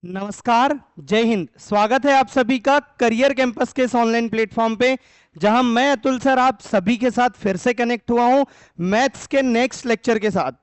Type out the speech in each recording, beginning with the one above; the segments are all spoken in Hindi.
नमस्कार, जय हिंद। स्वागत है आप सभी का करियर कैंपस के इस ऑनलाइन प्लेटफॉर्म पे, जहां मैं अतुल सर आप सभी के साथ फिर से कनेक्ट हुआ हूं मैथ्स के नेक्स्ट लेक्चर के साथ।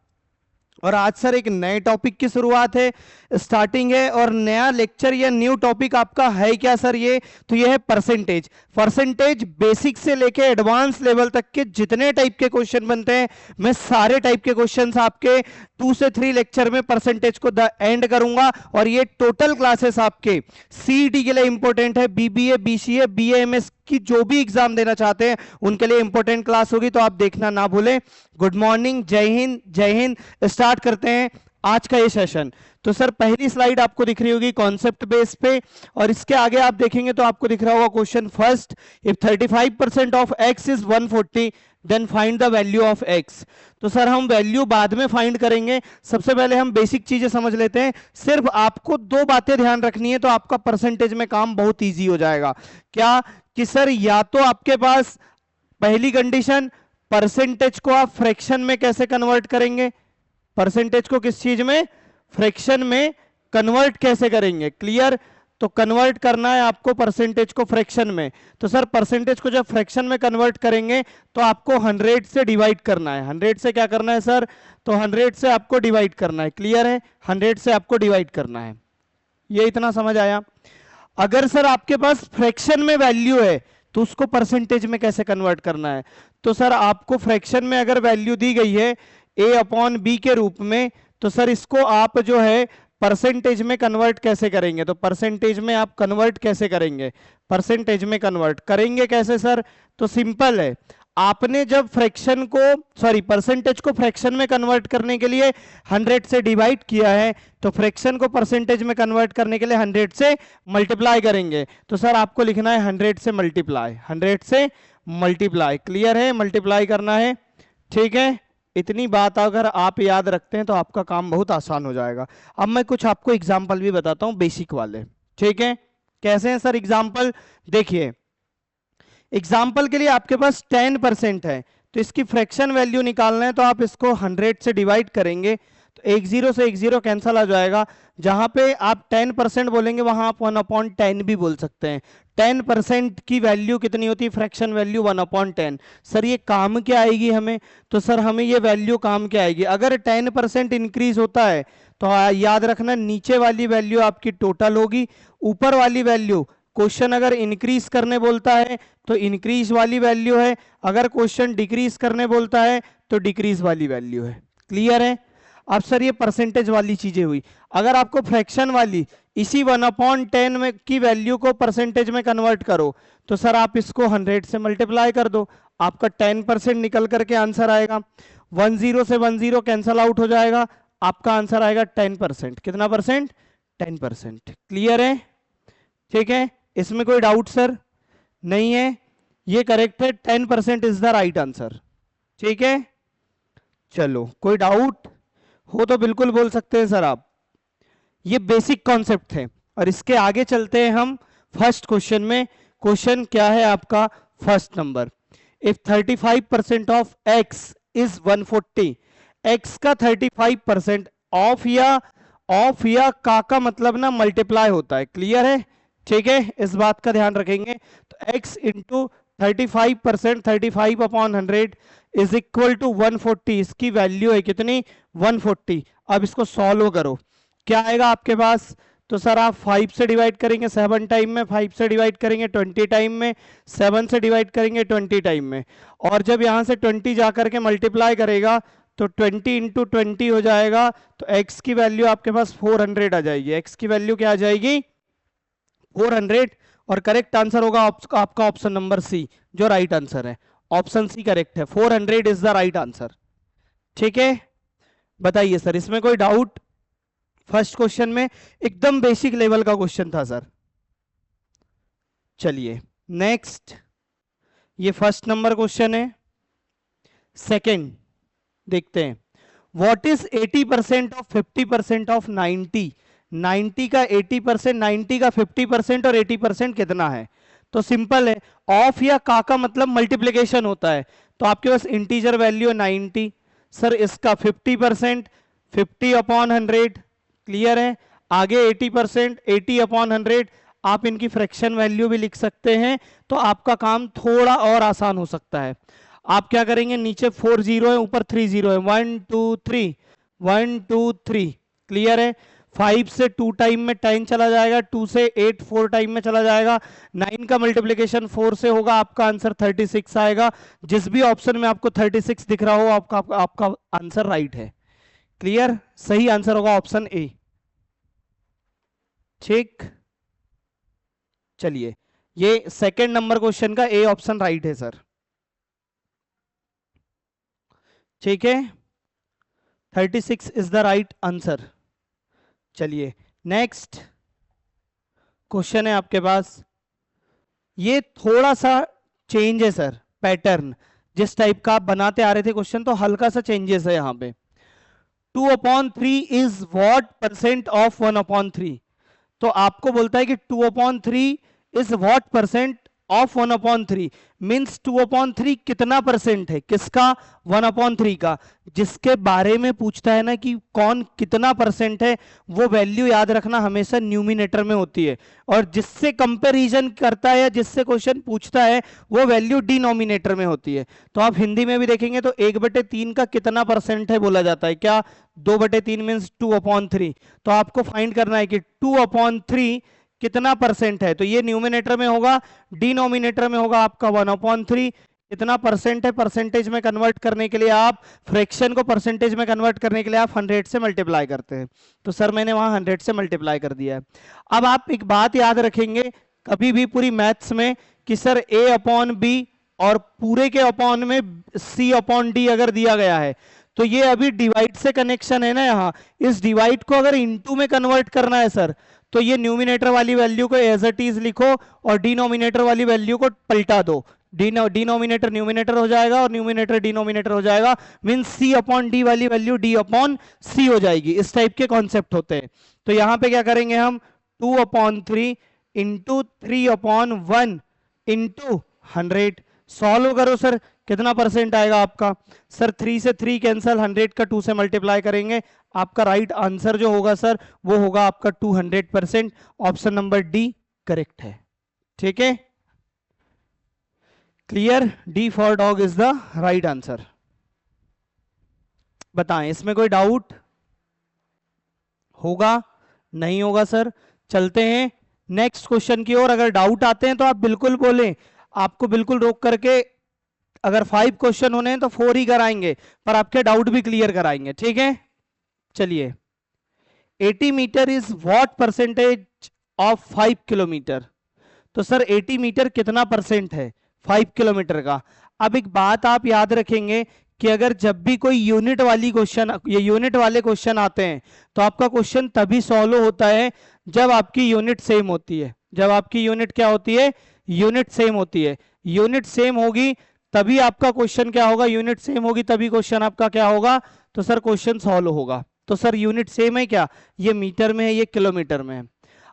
और आज सर एक नए टॉपिक की शुरुआत है, स्टार्टिंग है। और नया लेक्चर या न्यू टॉपिक आपका है क्या सर? ये तो ये है परसेंटेज। परसेंटेज बेसिक से लेके एडवांस लेवल तक के जितने टाइप के क्वेश्चन बनते हैं, मैं सारे टाइप के क्वेश्चंस आपके 2 से 3 लेक्चर में परसेंटेज को द एंड करूंगा। और ये टोटल क्लासेस आपके सीईटी के लिए इंपॉर्टेंट है, बीबीए, बीसीए, बीएएमएस की जो भी एग्जाम देना चाहते हैं उनके लिए इंपॉर्टेंट क्लास होगी, तो आप देखना ना भूलें। गुड मॉर्निंग, जय हिंद, जय हिंद। स्टार्ट करते हैं आज का ये सेशन। तो सर पहली स्लाइड आपको दिख रही होगी कॉन्सेप्ट बेस पे, और इसके आगे आप देखेंगे तो आपको दिख रहा होगा question first, if 35% of x is 140 then find the value of x। तो सर हम वैल्यू बाद में फाइंड करेंगे, सबसे पहले हम बेसिक चीजें समझ लेते हैं। सिर्फ आपको 2 बातें ध्यान रखनी है तो आपका परसेंटेज में काम बहुत ईजी हो जाएगा। क्या कि सर या तो आपके पास पहली कंडीशन, परसेंटेज को आप फ्रैक्शन में कैसे कन्वर्ट करेंगे, परसेंटेज को किस चीज में, फ्रैक्शन में कन्वर्ट कैसे करेंगे, क्लियर? तो कन्वर्ट करना है आपको परसेंटेज को फ्रैक्शन में। तो सर परसेंटेज को जब फ्रैक्शन में कन्वर्ट करेंगे तो आपको 100 से डिवाइड करना है। 100 से क्या करना है सर? तो 100 से आपको डिवाइड करना है, क्लियर है? 100 से आपको डिवाइड करना है, ये इतना समझ आया। अगर सर आपके पास फ्रैक्शन में वैल्यू है तो उसको परसेंटेज में कैसे कन्वर्ट करना है? तो सर आपको फ्रैक्शन में अगर वैल्यू दी गई है a/b के रूप में, तो सर इसको आप जो है परसेंटेज में कन्वर्ट कैसे करेंगे? तो परसेंटेज में आप कन्वर्ट कैसे करेंगे? परसेंटेज में कन्वर्ट करेंगे कैसे सर? तो सिंपल है, आपने जब फ्रैक्शन को परसेंटेज को फ्रैक्शन में कन्वर्ट करने के लिए 100 से डिवाइड किया है, तो फ्रैक्शन को परसेंटेज में कन्वर्ट करने के लिए 100 से मल्टीप्लाई करेंगे। तो सर आपको लिखना है 100 से मल्टीप्लाई, 100 से मल्टीप्लाई, क्लियर है? मल्टीप्लाई करना है, ठीक है? इतनी बात अगर आप याद रखते हैं तो आपका काम बहुत आसान हो जाएगा। अब मैं कुछ आपको एग्जाम्पल भी बताता हूं बेसिक वाले, ठीक है? कैसे हैं सर एग्जाम्पल? देखिए, एग्जाम्पल के लिए आपके पास 10% है, तो इसकी फ्रैक्शन वैल्यू निकालना है तो आप इसको 100 से डिवाइड करेंगे, तो 10 से 10 कैंसल आ जाएगा। जहां पे आप 10% बोलेंगे वहां आप 1/10 भी बोल सकते हैं। 10% की वैल्यू कितनी होती है? Fraction value 1/10। सर ये काम क्या आएगी हमें? तो सर हमें ये वैल्यू काम क्या आएगी? अगर 10% इंक्रीज होता है तो याद रखना नीचे वाली वैल्यू आपकी टोटल होगी, ऊपर वाली वैल्यू, क्वेश्चन अगर इंक्रीज करने बोलता है तो इंक्रीज वाली वैल्यू है, अगर क्वेश्चन डिक्रीज करने बोलता है तो डिक्रीज वाली वैल्यू है, क्लियर है? अब सर ये परसेंटेज वाली चीजें हुई। अगर आपको फ्रैक्शन वाली इसी 1/10 में की वैल्यू को परसेंटेज में कन्वर्ट करो, तो सर आप इसको 100 से मल्टीप्लाई कर दो, आपका 10% निकल करके आंसर आएगा। 10 से 10 कैंसल आउट हो जाएगा, आपका आंसर आएगा 10%। कितना परसेंट? 10%, क्लियर है? ठीक है, इसमें कोई डाउट सर नहीं है? ये करेक्ट है, 10% इज द राइट आंसर, ठीक है? चलो, कोई डाउट हो तो बिल्कुल बोल सकते हैं सर आप। ये बेसिक कॉन्सेप्ट थे और इसके आगे चलते हैं हम फर्स्ट क्वेश्चन में। क्वेश्चन क्या है आपका? First number, if 35% of x is 140, x का 35% ऑफ या का मतलब ना मल्टीप्लाई होता है, क्लियर है? ठीक है, इस बात का ध्यान रखेंगे। तो x into 35%, 35/100 is equal to 140, इसकी वैल्यू है कितनी? 140। अब इसको सॉल्व करो, क्या आएगा आपके पास? तो सर आप 5 से डिवाइड करेंगे 7 टाइम में, 5 से डिवाइड करेंगे 20 टाइम में, 7 से डिवाइड करेंगे 20 टाइम में, और जब यहां से 20 जाकर के मल्टीप्लाई करेगा तो 20 इंटू 20 हो जाएगा। तो x की वैल्यू आपके पास 400 आ जाएगी। x की वैल्यू क्या आ जाएगी? 400। और करेक्ट आंसर होगा आपका ऑप्शन नंबर सी, जो राइट आंसर है। ऑप्शन सी करेक्ट है, 400 इज द राइट आंसर, ठीक है? बताइए सर, इसमें कोई डाउट? फर्स्ट क्वेश्चन में एकदम बेसिक लेवल का क्वेश्चन था सर। चलिए नेक्स्ट, ये फर्स्ट नंबर क्वेश्चन है। सेकंड देखते हैं, व्हाट इज 80% ऑफ 50% ऑफ 90? 90 का 80%, 90 का 50% और 80% कितना है? तो सिंपल है, ऑफ या का मतलब मल्टीप्लिकेशन होता है, तो आपके पास इंटीजर वैल्यू है 90। सर इसका 50%, 50/100, क्लियर है? आगे 80%, 80/100, आप इनकी फ्रैक्शन वैल्यू भी लिख सकते हैं, तो आपका काम थोड़ा और आसान हो सकता है। आप क्या करेंगे, नीचे 4 जीरो है, ऊपर 3 जीरो है, 1 2 3, 1 2 3, क्लियर है। 5 से 2 टाइम में 10 चला जाएगा, 2 से 8 4 टाइम में चला जाएगा, 9 का मल्टीप्लिकेशन 4 से होगा, आपका आंसर 36 आएगा। जिस भी ऑप्शन में आपको 36 दिख रहा हो, आपका आंसर राइट है। क्लियर, सही आंसर होगा ऑप्शन ए। ठीक, चलिए, ये सेकंड नंबर क्वेश्चन का ए ऑप्शन राइट है सर। ठीक है, 36 इज द राइट आंसर। चलिए, नेक्स्ट क्वेश्चन है आपके पास। ये थोड़ा सा चेंज है सर, पैटर्न जिस टाइप का आप बनाते आ रहे थे क्वेश्चन, तो हल्का सा चेंजेस है यहां पे। 2/3 इज व्हाट परसेंट ऑफ 1/3? तो आपको बोलता है कि 2/3 is what percent of 1/3, means 2/3 कितना परसेंट है, किसका, 1/3 का। जिसके बारे में पूछता है ना कि कौन कितना परसेंट है, वो वैल्यू याद रखना हमेशा न्यूमिनेटर में होती है, और जिससे कंपैरिजन करता है या जिससे क्वेश्चन पूछता है, वो वैल्यू डिनोमिनेटर में होती है। तो आप हिंदी में भी देखेंगे तो 1/3 का कितना परसेंट है बोला जाता है, क्या, 2/3 मीन्स 2/3। तो आपको फाइंड करना है कि 2/3 कितना परसेंट है, तो ये न्यूमिनेटर में होगा, डिनोमिनेटर में होगा आपका 1/3। कितना परसेंट है, परसेंटेज में कन्वर्ट करने के लिए आप, फ्रैक्शन को परसेंटेज में कन्वर्ट करने के लिए आप 100 से मल्टीप्लाई करते हैं। तो सर मैंने वहां 100 से मल्टीप्लाई कर दिया है। अब आप एक बात याद रखेंगे कभी भी पूरी मैथ्स में, कि सर A/B और पूरे के अपॉन में C/D अगर दिया गया है, तो ये अभी डिवाइड से कनेक्शन है ना, यहाँ इस डिवाइड को अगर इनटू में कन्वर्ट करना है सर, तो ये न्यूमिनेटर वाली वैल्यू को एज इट इज लिखो और डिनोमिनेटर वाली वैल्यू को पलटा दो। डिनोमिनेटर न्यूमिनेटर हो जाएगा और न्यूमिनेटर डिनोमिनेटर हो जाएगा, मींस C/D वाली वैल्यू D/C हो जाएगी। इस टाइप के कॉन्सेप्ट होते हैं। तो यहां पे क्या करेंगे हम, 2/3 इंटू 3/1 इंटू 100। सॉल्व करो सर, कितना परसेंट आएगा आपका, सर 3 से 3 कैंसल, 100 का 2 से मल्टीप्लाई करेंगे, आपका राइट आंसर जो होगा सर वो होगा आपका 200%। ऑप्शन नंबर डी करेक्ट है। ठीक है, clear, D for dog is the right answer. बताएं इसमें कोई डाउट होगा, नहीं होगा सर। चलते हैं नेक्स्ट क्वेश्चन की ओर। अगर डाउट आते हैं तो आप बिल्कुल बोलें, आपको बिल्कुल रोक करके, अगर 5 क्वेश्चन होने हैं तो 4 ही कराएंगे, पर आपके डाउट भी क्लियर कराएंगे। ठीक है, चलिए, 80 metre is what percentage of 5 kilometre? तो सर 80 मीटर कितना परसेंट है 5 किलोमीटर का? अब एक बात आप याद रखेंगे कि अगर जब भी कोई यूनिट वाली क्वेश्चन, ये यूनिट वाले क्वेश्चन आते हैं, तो आपका क्वेश्चन तभी सॉल्व होता है जब आपकी यूनिट सेम होती है। जब आपकी यूनिट क्या होती है, यूनिट सेम होती है। यूनिट सेम होगी तभी आपका क्वेश्चन क्या होगा, यूनिट सेम होगी तभी क्वेश्चन आपका क्या होगा, तो सर क्वेश्चन सॉल्व होगा। तो सर यूनिट सेम है क्या, ये मीटर में है, ये किलोमीटर में है।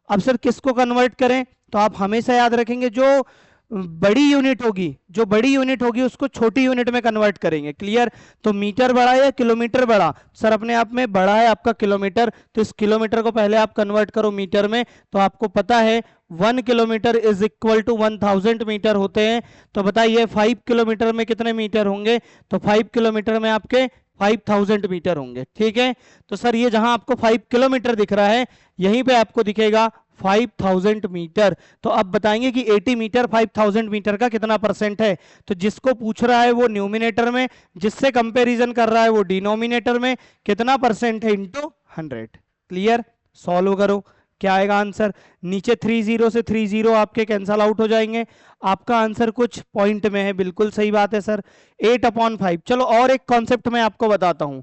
अब सर किसको कन्वर्ट करें, तो आप हमेशा याद रखेंगे जो बड़ी यूनिट होगी, जो बड़ी यूनिट होगी उसको छोटी यूनिट में कन्वर्ट करेंगे। क्लियर, तो मीटर बड़ा है या किलोमीटर बड़ा, सर अपने आप में बड़ा है आपका किलोमीटर, तो इस किलोमीटर को पहले आप कन्वर्ट करो मीटर में। तो आपको पता है 1 kilometre is equal to 1000 metre होते हैं। तो बताइए 5 किलोमीटर में कितने मीटर होंगे, तो 5 किलोमीटर में आपके 5000 मीटर होंगे। ठीक है, तो सर ये जहां आपको 5 किलोमीटर दिख रहा है, यहीं पे आपको दिखेगा 5000 मीटर। तो अब बताएंगे कि 80 मीटर 5000 मीटर का कितना परसेंट है। तो जिसको पूछ रहा है वो न्यूमिनेटर में, जिससे कंपैरिजन कर रहा है वो डिनोमिनेटर में, कितना परसेंट है इंटू 100। क्लियर, सॉल्व करो, क्या आएगा आंसर, नीचे 30 से 30 आपके कैंसल आउट हो जाएंगे। आपका आंसर कुछ पॉइंट में है, बिल्कुल सही बात है सर, 8/5। चलो और एक कॉन्सेप्ट मैं आपको बताता हूं,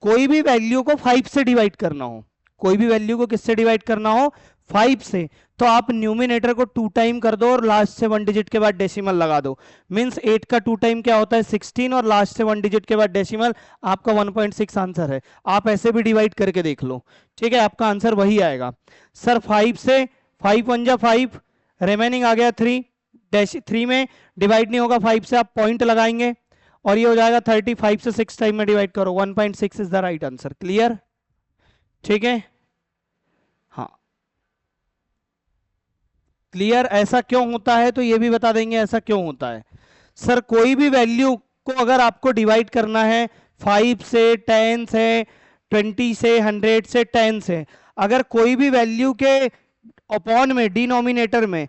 कोई भी वैल्यू को 5 से डिवाइड करना हो, कोई भी वैल्यू को किससे डिवाइड करना हो, 5 से, तो आप न्यूमिनेटर को 2 टाइम कर दो और लास्ट से 1 डिजिट के बाद डेसिमल लगा दो। मींस 8 का 2 टाइम क्या होता है 16, और लास्ट से 1 डिजिट के बाद डेसिमल, आपका 1.6 आंसर है। आप ऐसे भी डिवाइड करके देख लो, ठीक है, आपका आंसर वही आएगा। सर 5 से 5 1 जा 5, रिमेनिंग आ गया 3, 3 में डिवाइड नहीं होगा, 5 से आप पॉइंट लगाएंगे और ये हो जाएगा 35 से 6 टाइम में डिवाइड करो, 1.6 is the right answer. Clear, ठीक है, हाँ क्लियर? ऐसा क्यों होता है तो ये भी बता देंगे ऐसा क्यों होता है। सर कोई भी वैल्यू को अगर आपको डिवाइड करना है 5 से, 10 से, 20 से, 100 से, 10 से, अगर कोई भी वैल्यू के अपॉन में डिनोमिनेटर में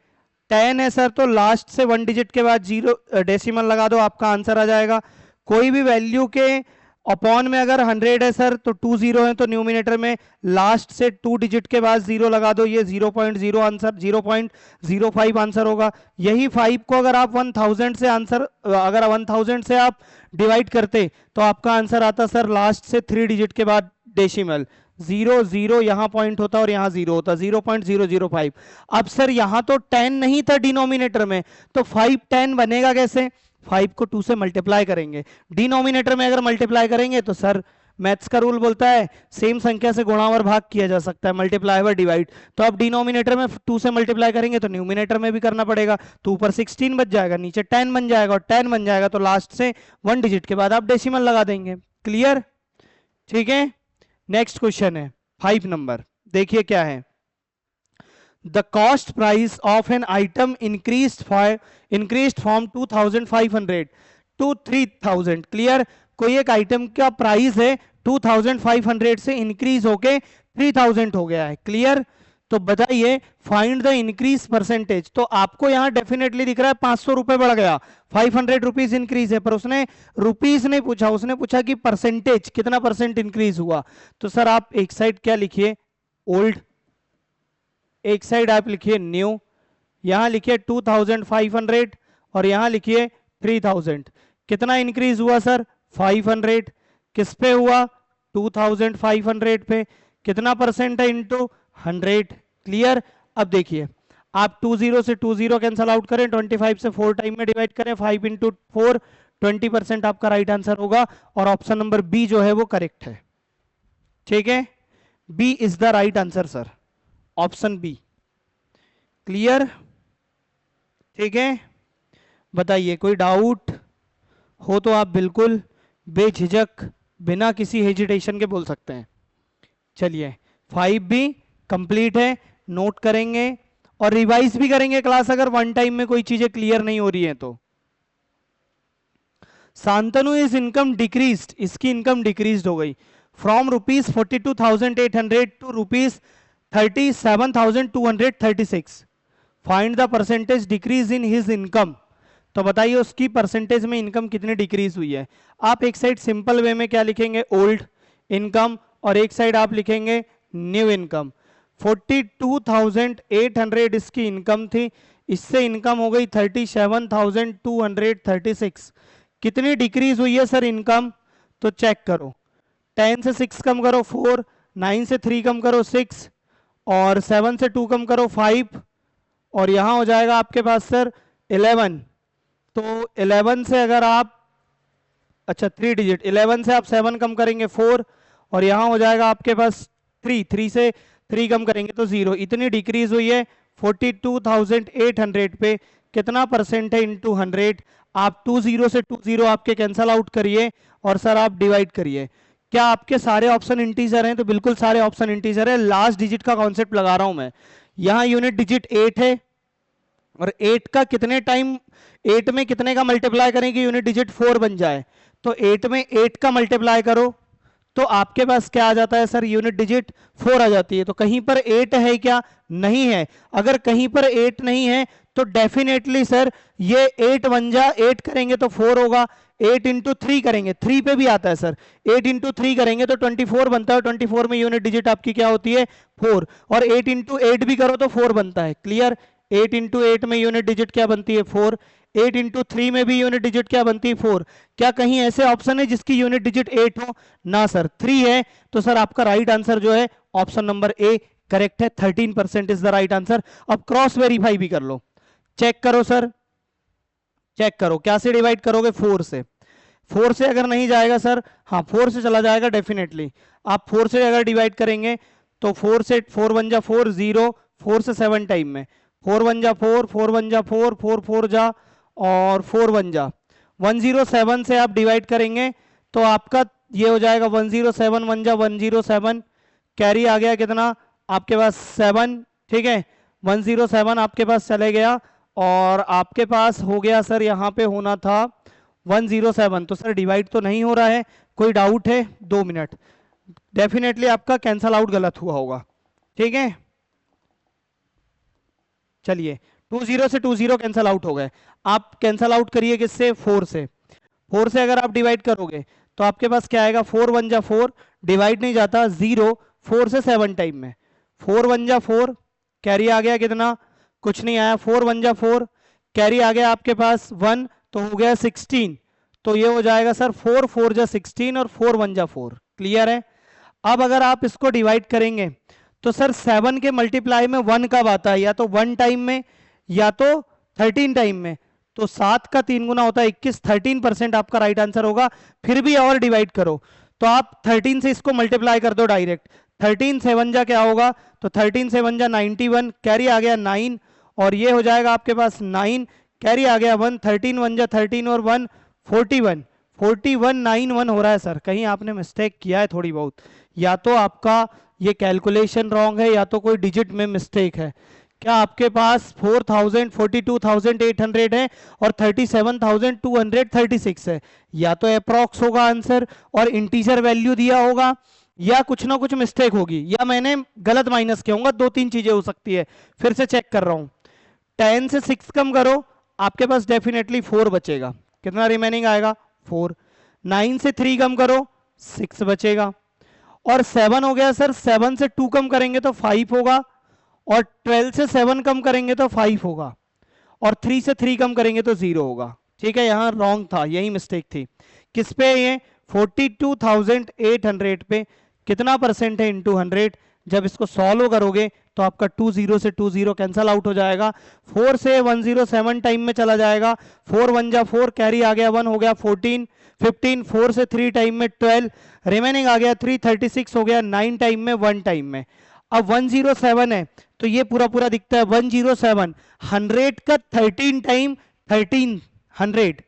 10 है सर, तो लास्ट से 1 डिजिट के बाद 0 डेसिमल लगा दो, आपका आंसर आ जाएगा। कोई भी वैल्यू के अपॉन में अगर 100 है सर, तो 2 0 है, तो न्यूमिनेटर में लास्ट से 2 डिजिट के बाद 0 लगा दो, ये 0.0 आंसर, 0.05 आंसर होगा। यही 5 को अगर आप 1000 से आंसर, अगर 1000 से आप डिवाइड करते तो आपका आंसर आता सर लास्ट से 3 डिजिट के बाद डेसिमल, 0 0 यहाँ पॉइंट होता और यहाँ 0 होता, 0.005। अब सर यहाँ तो 10 नहीं था डिनोमिनेटर में, तो 5 10 बनेगा कैसे? 5 को 2 से मल्टीप्लाई करेंगे, डिनोमिनेटर में अगर मल्टीप्लाई करेंगे तो सर मैथ्स का रूल बोलता है सेम संख्या से गुणा और भाग किया जा सकता है, मल्टीप्लाई व डिवाइड। तो अब डिनोमिनेटर में 2 से मल्टीप्लाई करेंगे तो न्यूमिनेटर में भी करना पड़ेगा, तो ऊपर 16 बच जाएगा, नीचे 10 बन जाएगा, और 10 बन जाएगा तो लास्ट से 1 डिजिट के बाद आप डेसिमल लगा देंगे। क्लियर? ठीक है, नेक्स्ट क्वेश्चन है 5 नंबर, देखिए क्या है। The cost price of an item increased from 2500 to 3000। Clear? कोई एक आइटम का प्राइस है 2500 से इंक्रीज होके 3000 हो गया है। क्लियर? तो बताइए फाइंड द इंक्रीज परसेंटेज। तो आपको यहां डेफिनेटली दिख रहा है 500 रुपए बढ़ गया, 500 रुपीज इंक्रीज है, पर उसने रुपीज नहीं पूछा, उसने पूछा कि परसेंटेज कितना परसेंट इंक्रीज हुआ। तो सर आप एक साइड क्या लिखिए, ओल्ड, एक साइड आप लिखिए न्यू, यहां लिखिए 2500 और यहां लिखिए 3000। कितना इंक्रीज हुआ सर? 500। किस पे हुआ? 2500 पे। कितना परसेंट है? इनटू 100। क्लियर? अब देखिए आप 20 से 20 कैंसल आउट करें, 25 से 4 टाइम में डिवाइड करें, 5 इंटू 4, 20% आपका राइट आंसर होगा, और ऑप्शन नंबर बी जो है वो करेक्ट है। ठीक है, B is the right answer sir, option B. Clear? ठीक है, बताइए कोई डाउट हो तो आप बिल्कुल बेझिझक बिना किसी हेजिटेशन के बोल सकते हैं। चलिए 5 भी कंप्लीट है, नोट करेंगे और रिवाइज भी करेंगे क्लास, अगर वन टाइम में कोई चीजें क्लियर नहीं हो रही है तो। शांतनु इज इनकम डिक्रीज्ड, इसकी इनकम डिक्रीज्ड हो गई from ₹42,800 to ₹37,236। Find the percentage decrease in his income. तो बताइए उसकी परसेंटेज में इनकम कितनी डिक्रीज हुई है। आप एक साइड सिंपल वे में क्या लिखेंगे, ओल्ड इनकम, और एक साइड आप लिखेंगे न्यू इनकम। 42,800 इसकी इनकम थी, इससे इनकम हो गई 37,236। कितनी डिक्रीज हुई है सर इनकम? तो चेक करो, 10 से 6 कम करो 4, 9 से 3 कम करो 6, और 7 से 2 कम करो 5, और यहां हो जाएगा आपके पास सर 11। तो 11 से अगर आप, अच्छा 3 डिजिट, 11 से आप 7 कम करेंगे 4, और यहां हो जाएगा आपके पास 3, 3 से 3 कम करेंगे तो 0। इतनी डिक्रीज हुई है 42,800 पे। कितना परसेंट है इंटू 100? आप 20 से 20 आपके कैंसल आउट करिए और सर आप डिवाइड करिए। क्या आपके सारे ऑप्शन इंटीजर हैं? तो बिल्कुल सारे ऑप्शन इंटीजर है। लास्ट डिजिट का कॉन्सेप्ट लगा रहा हूं मैं। यहां यूनिट डिजिट 8 है, और 8 का कितने टाइम, 8 में कितने का मल्टीप्लाई करें कि यूनिट डिजिट 4 बन जाए? तो 8 में 8 का मल्टीप्लाई करो तो आपके पास क्या आ जाता है सर? यूनिट डिजिट 4 आ जाती है। तो कहीं पर 8 है क्या? नहीं है। अगर कहीं पर 8 नहीं है तो डेफिनेटली सर ये 8 बन जा, 8 करेंगे तो 4 होगा, 8 इंटू 3 करेंगे, 3 पे भी आता है सर, 8 इंटू 3 करेंगे तो 24 बनता है। 24 में यूनिट डिजिट आपकी क्या होती है? 4, और 8 इंटू 8 भी करो तो 4 बनता है। क्लियर? 8 इंटू 8 में यूनिट डिजिट क्या बनती है? 4। 8 इंटू 3 में भी यूनिट डिजिट क्या बनती है? 4। क्या कहीं ऐसे ऑप्शन है जिसकी यूनिट डिजिट 8 हो? ना सर, 3 है। तो सर आपका राइट आंसर जो है ऑप्शन नंबर ए करेक्ट है, 13% इज द राइट आंसर। अब क्रॉस वेरीफाई भी कर लो, चेक करो सर, चेक करो। क्या से डिवाइड करोगे? 4 से। 4 से अगर नहीं जाएगा सर, हाँ 4 से चला जाएगा डेफिनेटली। आप 4 से अगर डिवाइड करेंगे तो 4 से 4 बन जा 4, 0, 4 से 7 टाइम में 4 बन जा 4, 4 बन जा 4, 4 4 जा, और 4 बन जा 107 से आप डिवाइड करेंगे तो आपका ये हो जाएगा 107 बन जा 107, कैरी आ गया कितना आपके पास? 7। ठीक है, 107 आपके पास चले गया और आपके पास हो गया सर यहाँ पे होना था 107। तो सर डिवाइड तो नहीं हो रहा है, कोई डाउट है? 2 मिनट, डेफिनेटली आपका कैंसल आउट गलत हुआ होगा, ठीक है। चलिए 20 से 20 कैंसल आउट हो गए। आप कैंसल आउट करिए किससे? 4 से। 4 से अगर आप डिवाइड करोगे तो आपके पास क्या आएगा? 4 1 जा 4, डिवाइड नहीं जाता, 0। 4 से 7 टाइम में 4 1 जा 4, कैरी आ गया कितना? कुछ नहीं आया। 4 1 जा 4, कैरी आ गया आपके पास 1, तो हो गया 16। तो ये हो जाएगा सर 4 4 जा 16 और 4 1 जा 4। क्लियर है? अब अगर आप इसको डिवाइड करेंगे तो सर 7 के मल्टीप्लाई में 1 कब आता है? या तो 1 टाइम में या तो 13 टाइम में। तो 7 का 3 गुना होता है 21, 13% आपका राइट आंसर होगा। फिर भी और डिवाइड करो तो आप 13 से इसको मल्टीप्लाई कर दो डायरेक्ट। 13 7 जा क्या होगा? तो 13 7 जा 91, कैरी आ गया 9 और ये हो जाएगा आपके पास 9, कैरी आ गया 1, 13 1 जा 13 और 1 41, 4191 हो रहा है सर। कहीं आपने मिस्टेक किया है थोड़ी बहुत, या तो आपका ये कैलकुलेशन रॉन्ग है या तो कोई डिजिट में मिस्टेक है। क्या आपके पास 4000 42,800 है और 37,236 है? या तो अप्रॉक्स होगा आंसर और इंटीजर वैल्यू दिया होगा, या कुछ ना कुछ मिस्टेक होगी, या मैंने गलत माइनस किया होगा। 2-3 चीजें हो सकती है। फिर से चेक कर रहा हूं। 10 से 6 कम करो, आपके पास डेफिनेटली 4 बचेगा। कितना रिमेनिंग आएगा? 4। 9 से 3 कम करो, 6 बचेगा। और 7 हो गया सर, 7 से 2 कम करेंगे तो 5 होगा, और 12 से 7 कम करेंगे तो 5 होगा, और 3 से 3 कम करेंगे तो 0 होगा। ठीक है, यहां रॉन्ग था, यही मिस्टेक थी। किस पे? ये 42,800 पे कितना परसेंट है इंटू 100? जब इसको सॉल्व करोगे तो आपका 20 से 20 कैंसल आउट हो जाएगा। 4 से 107 टाइम में चला जाएगा। 4 1 जा 4, कैरी आ गया 1, हो गया 14 15। 4 से 3 टाइम में 12, रिमेनिंग आ गया 3, 36 हो गया 9 टाइम में 1 टाइम में। अब 107 है तो ये पूरा पूरा दिखता है 107। 100 का 13 टाइम 1300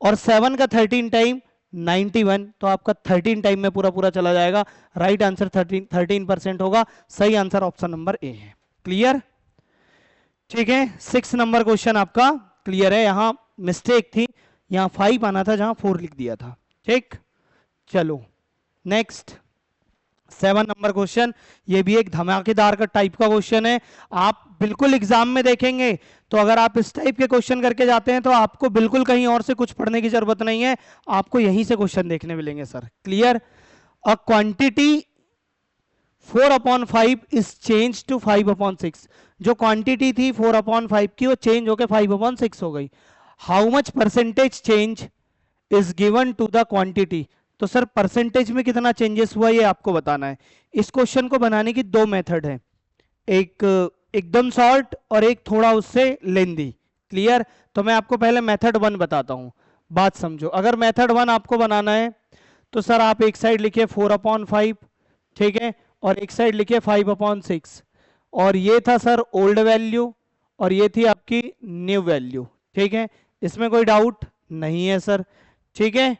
और 7 का 13 टाइम 91, तो आपका 13 टाइम में पूरा पूरा चला जाएगा। राइट आंसर 13% होगा। सही आंसर ऑप्शन नंबर ए है। क्लियर? ठीक है, 6 नंबर क्वेश्चन आपका क्लियर है। यहां मिस्टेक थी, यहां 5 आना था जहां 4 लिख दिया था। ठीक, चलो नेक्स्ट 7 नंबर क्वेश्चन। ये भी एक धमाकेदार का टाइप का क्वेश्चन है। आप बिल्कुल एग्जाम में देखेंगे तो अगर आप इस टाइप के क्वेश्चन करके जाते हैं तो आपको बिल्कुल कहीं और से कुछ पढ़ने की जरूरत नहीं है, आपको यहीं से क्वेश्चन देखने मिलेंगे sir. Clear? A quantity 4/5 is change to 5/6। जो क्वांटिटी थी 4/5 की वो चेंज होकर 5/6 हो गई। How much percentage change is given to the quantity? तो सर परसेंटेज में कितना चेंजेस हुआ ये आपको बताना है। इस क्वेश्चन को बनाने की 2 मेथड है, एक एकदम शॉर्ट और एक थोड़ा उससे लेंदी। क्लियर? तो मैं आपको पहले मेथड 1 बताता हूं, बात समझो। अगर मेथड 1 आपको बनाना है तो सर आप एक साइड लिखिए 4/5, ठीक है, और एक साइड लिखिए 5/6। और ये था सर ओल्ड वैल्यू और ये थी आपकी न्यू वैल्यू। ठीक है, इसमें कोई डाउट नहीं है सर। ठीक है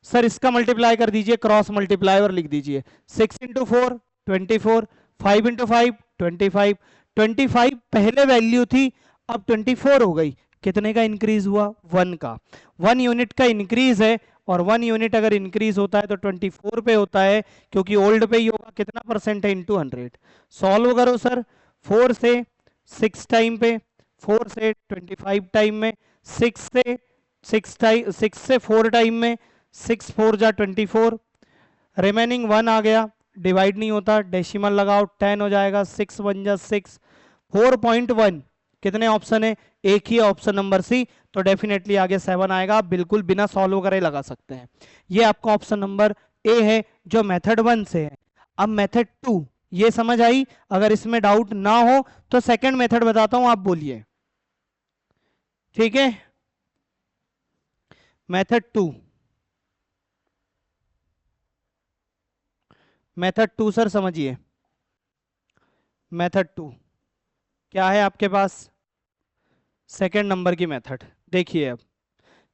सर, इसका मल्टीप्लाई कर दीजिए, क्रॉस मल्टीप्लाई और लिख दीजिए 6 × 4 24, 5 × 5 25। 25 पहले वैल्यू थी, अब 24 हो गई। कितने का इंक्रीज हुआ? 1 का। 1 यूनिट का इंक्रीज है, और 1 यूनिट अगर इंक्रीज होता है तो 24 पे होता है, क्योंकि ओल्ड पे ही होगा। कितना परसेंट है? इंटू 100। सॉल्व करो सर। 4 से 6 टाइम पे, 4 से 25 टाइम में, 6 से 4 टाइम में, 6 4 जा 24, रिमेनिंग 1 आ गया, डिवाइड नहीं होता, डेसिमल लगाओ, 10 हो जाएगा। 6 1 जा 6, 4.1। कितने ऑप्शन है? एक ही ऑप्शन नंबर सी, तो डेफिनेटली आगे 7 आएगा। आप बिल्कुल बिना सॉल्व करे लगा सकते हैं। ये आपका ऑप्शन नंबर ए है जो मेथड 1 से है। अब मेथड 2 ये समझ आई? अगर इसमें डाउट ना हो तो सेकंड मेथड बताता हूं, आप बोलिए। ठीक है, मेथड 2, मेथड 2 सर समझिए। मेथड 2 क्या है आपके पास? सेकंड नंबर की मेथड देखिए अब।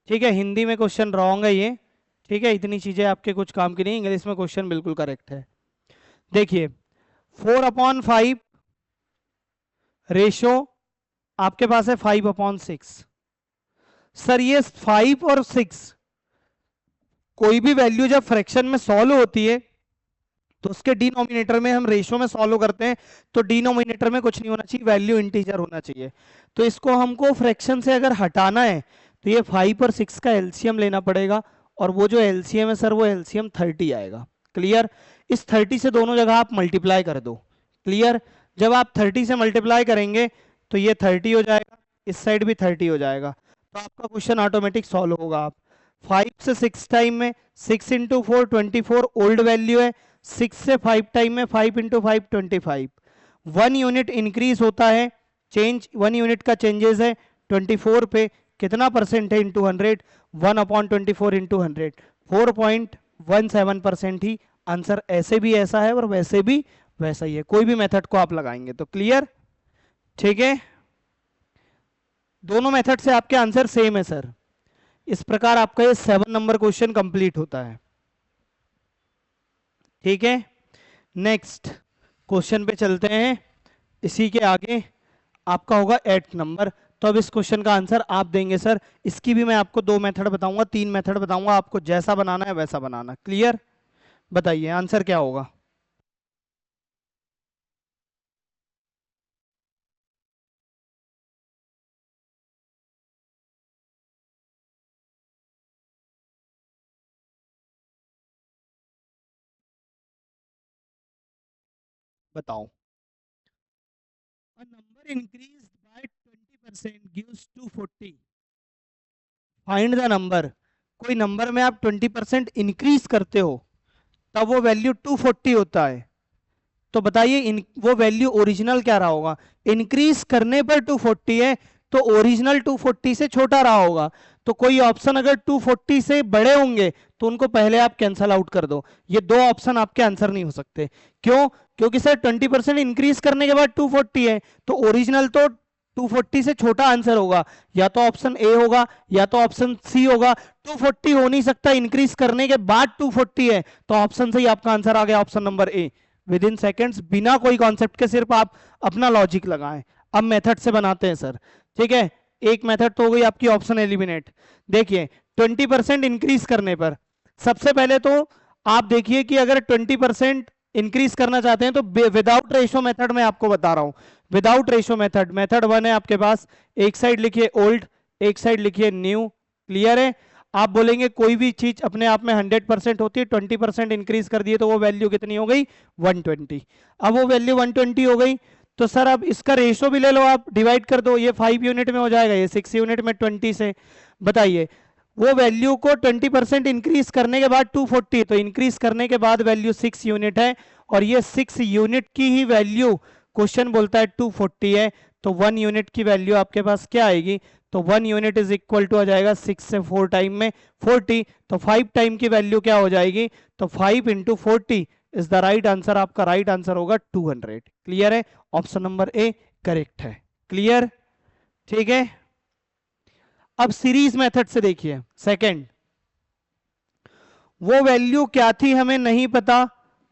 ठीक है, हिंदी में क्वेश्चन रॉन्ग है ये। ठीक है, इतनी चीजें आपके कुछ काम की नहीं, इंग्लिश में क्वेश्चन बिल्कुल करेक्ट है। देखिए 4/5 रेशो आपके पास है 5/6। सर ये 5 और 6 कोई भी वैल्यू जब फ्रैक्शन में सॉल्व होती है तो उसके डिनोमिनेटर में हम रेशो में सॉल्व करते हैं, तो डिनोमिनेटर में कुछ नहीं होना चाहिए, वैल्यू इंटीजर होना चाहिए। तो इसको हमको फ्रैक्शन से अगर हटाना है तो ये 5 और 6 का एलसीएम लेना पड़ेगा, और वो जो एलसीएम है सर वो एलसीएम 30 आएगा। क्लियर? इस 30 से दोनों जगह आप मल्टीप्लाई कर दो। क्लियर? जब आप 30 से मल्टीप्लाई करेंगे तो ये 30 हो जाएगा, इस साइड भी 30 हो जाएगा, तो आपका क्वेश्चन ऑटोमेटिक सॉल्व होगा। आप 5 से 6 टाइम में 6 इंटू 4 24 ओल्ड वैल्यू है, 6 से 5 टाइम में 5 इंटू 5 25, 1 यूनिट इंक्रीज होता है, चेंज 1 यूनिट का चेंजेस है 24 पे, कितना परसेंट है इंटू 100, 1/24 इंटू 100, 4.17% ही आंसर। ऐसे भी ऐसा है और वैसे भी वैसा ही है, कोई भी मेथड को आप लगाएंगे तो। क्लियर? ठीक है, दोनों मेथड से आपके आंसर सेम है सर। इस प्रकार आपका ये 7 नंबर क्वेश्चन कंप्लीट होता है। ठीक है, नेक्स्ट क्वेश्चन पे चलते हैं। इसी के आगे आपका होगा 8 नंबर। तो अब इस क्वेश्चन का आंसर आप देंगे सर। इसकी भी मैं आपको 2 मेथड बताऊंगा, 3 मेथड बताऊंगा, आपको जैसा बनाना है वैसा बनाना। क्लियर? बताइए आंसर क्या होगा। बताओ। A number increased by 20% gives 240. Find the number. कोई नंबर में आप 20% इंक्रीज करते हो तब वो वैल्यू 240 होता है। तो बताइए वो वैल्यू ओरिजिनल क्या रहा होगा। इंक्रीज करने पर 240 है तो ओरिजिनल 240 से छोटा रहा होगा। तो कोई ऑप्शन अगर 240 से बड़े होंगे तो उनको पहले आप कैंसल आउट कर दो। ये 2 ऑप्शन आपके आंसर नहीं हो सकते। क्यों? क्योंकि सर 20% इंक्रीज करने के बाद 240 है, तो ओरिजिनल तो 240 से छोटा आंसर होगा। या तो ऑप्शन ए होगा या तो ऑप्शन सी होगा। 240 हो नहीं सकता, इंक्रीज करने के बाद 240 है, तो ऑप्शन से ही आपका आंसर आ गया, option number A. With in seconds, बिना कोई कॉन्सेप्ट के, सिर्फ आप अपना लॉजिक लगाएं। अब मेथड से बनाते हैं सर। ठीक है, एक मेथड तो हो गई आपकी ऑप्शन एलिमिनेट। देखिए 20% इंक्रीज करने पर सबसे पहले तो आप देखिए कि अगर 20% इंक्रीज करना चाहते हैं तो विदाउट रेशो मेथड में आपको बता रहा हूं। विदाउट रेशो मेथड, मेथड 1 है आपके पास। एक साइड लिखिए ओल्ड, एक साइड लिखिए न्यू। क्लियर है? आप बोलेंगे कोई भी चीज अपने आप में 100% होती है, 20% इंक्रीज कर दिए तो वो वैल्यू कितनी हो गई? 120। अब वो वैल्यू 120 हो गई तो सर अब इसका रेशो भी ले लो, आप डिवाइड कर दो। ये 5 यूनिट में हो जाएगा, ये 6 यूनिट में 20 से। बताइए वो वैल्यू को 20% इंक्रीज करने के बाद 240, तो इंक्रीज करने के बाद वैल्यू 6 यूनिट है, और ये 6 यूनिट की ही वैल्यू क्वेश्चन बोलता है 240 है। तो 1 यूनिट की वैल्यू आपके पास क्या आएगी? तो 1 यूनिट इज इक्वल टू आ जाएगा 6 से 4 टाइम में 40, तो 5 टाइम की वैल्यू क्या हो जाएगी? तो 5 into 40 is the right answer. आपका राइट आंसर होगा 200। क्लियर है? ऑप्शन नंबर ए करेक्ट है। क्लियर? ठीक है, अब सीरीज मेथड से देखिए। सेकंड, वो वैल्यू क्या थी हमें नहीं पता,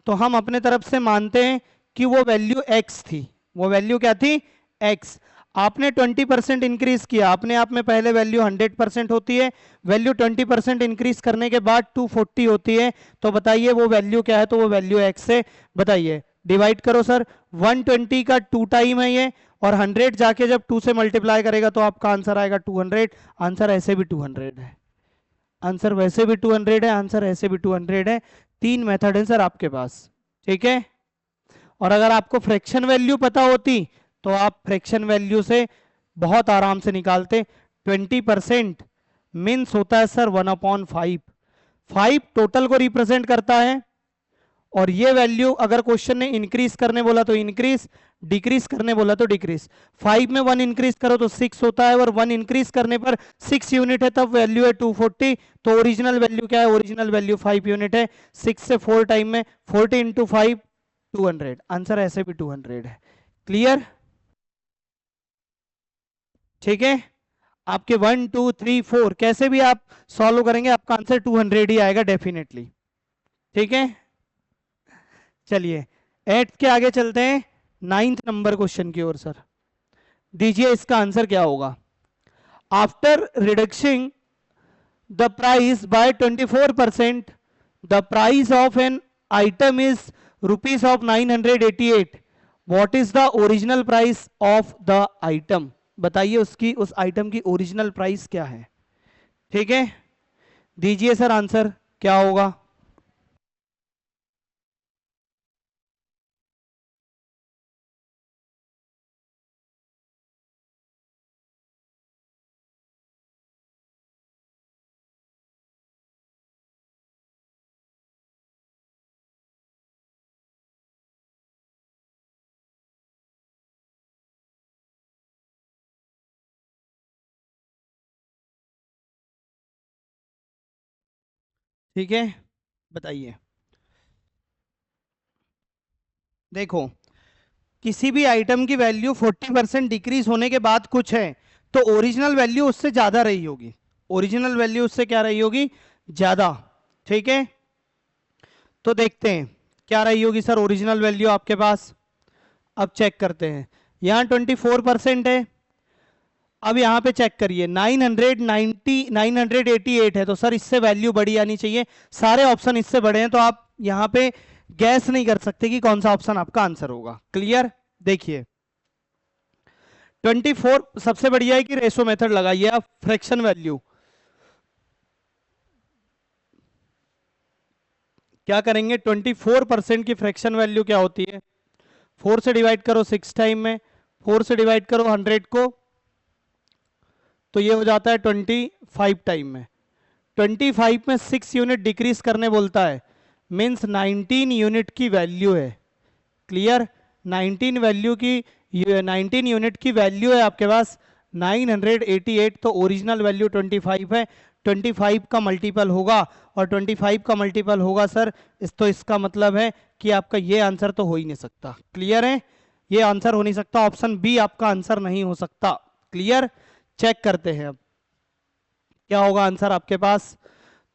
तो हम अपने तरफ से मानते हैं कि वो वैल्यू x थी। वो वैल्यू क्या थी? x। आपने 20% इंक्रीज किया, अपने आप में पहले वैल्यू 100% होती है, वैल्यू 20% इंक्रीज करने के बाद 240 होती है। तो बताइए वो वैल्यू क्या है? तो वो वैल्यू x है। बताइए, डिवाइड करो सर। 120 का 2 टाइम है ये, और 100 जाके जब 2 से मल्टीप्लाई करेगा तो आपका आंसर आएगा 200। आंसर ऐसे भी 200 है, आंसर वैसे भी 200 है, आंसर ऐसे भी 200 है। 3 मेथड है सर आपके पास। ठीक है, और अगर आपको फ्रैक्शन वैल्यू पता होती तो आप फ्रैक्शन वैल्यू से बहुत आराम से निकालते। 20% मीन्स होता है सर 1/5। 5 टोटल को रिप्रेजेंट करता है, और ये वैल्यू अगर क्वेश्चन ने इंक्रीज करने बोला तो इंक्रीज, डिक्रीज करने बोला तो डिक्रीज। 5 में 1 इंक्रीज करो तो 6 होता है, और 1 इंक्रीज करने पर 6 यूनिट है, तब वैल्यू है 240। तो ओरिजिनल वैल्यू क्या है? ओरिजिनल वैल्यू 5 यूनिट है। 6 से 4 टाइम में 40 इंटू 5 200। आंसर ऐसे भी 200 है। क्लियर? ठीक है, आपके 1 2 3 4 कैसे भी आप सॉल्व करेंगे आपका आंसर 200 ही आएगा डेफिनेटली। ठीक है, चलिए 8 के आगे चलते हैं 9th नंबर क्वेश्चन की ओर सर। दीजिए इसका आंसर क्या होगा। After reducing the price by 24%, the price of an item is rupees of 988, what is the original price of the item. बताइए उसकी, उस आइटम की ओरिजिनल प्राइस क्या है। ठीक है, दीजिए सर आंसर क्या होगा। ठीक है, बताइए। देखो, किसी भी आइटम की वैल्यू 40% डिक्रीज होने के बाद कुछ है, तो ओरिजिनल वैल्यू उससे ज्यादा रही होगी। ओरिजिनल वैल्यू उससे क्या रही होगी, ज्यादा। ठीक है, तो देखते हैं क्या रही होगी सर ओरिजिनल वैल्यू आपके पास। अब चेक करते हैं, यहां 24% है। अब यहां पे चेक करिए 988 है, तो सर इससे वैल्यू बड़ी आनी चाहिए। सारे ऑप्शन इससे बड़े हैं, तो आप यहां पे गैस नहीं कर सकते कि कौन सा ऑप्शन आपका आंसर होगा। क्लियर, देखिए 24 सबसे बढ़िया है कि रेशो मेथड लगाइए आप, फ्रैक्शन वैल्यू क्या करेंगे, 24% की फ्रैक्शन वैल्यू क्या होती है, 4 से डिवाइड करो 6 टाइम में, 4 से डिवाइड करो 100 को, तो ये हो जाता है 25 टाइम में। 25 में 6 यूनिट डिक्रीज करने बोलता है, मीन्स 19 यूनिट की वैल्यू है। क्लियर, 19 यूनिट की वैल्यू है आपके पास 988, तो ओरिजिनल वैल्यू 25 है। 25 का मल्टीपल होगा, और 25 का मल्टीपल होगा सर तो इसका मतलब है कि आपका ये आंसर तो हो ही नहीं सकता। क्लियर है, ये आंसर हो नहीं सकता, ऑप्शन बी आपका आंसर नहीं हो सकता। क्लियर, चेक करते हैं अब क्या होगा आंसर आपके पास।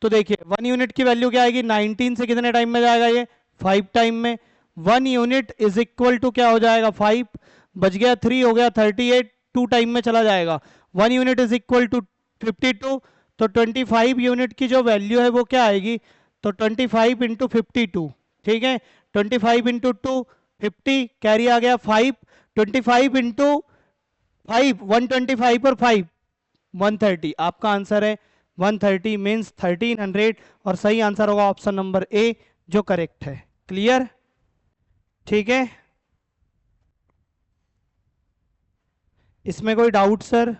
तो देखिए 1 यूनिट की वैल्यू क्या आएगी, 19 से कितने टाइम में जाएगा, ये 5 टाइम में। 1 यूनिट इज इक्वल टू क्या हो जाएगा, 5 बच गया, 3 हो गया 38, 2 टाइम में चला जाएगा। 1 यूनिट इज इक्वल टू 52, तो 25 यूनिट की जो वैल्यू है वो क्या आएगी, तो 25 इंटू 52। ठीक है, 25 इंटू 2 50, कैरी आ गया 5, 25 इंटू 5 125 और 5 130, आपका आंसर है 130 मीन्स 1300, और सही आंसर होगा ऑप्शन नंबर ए जो करेक्ट है। क्लियर, ठीक है, इसमें कोई डाउट सर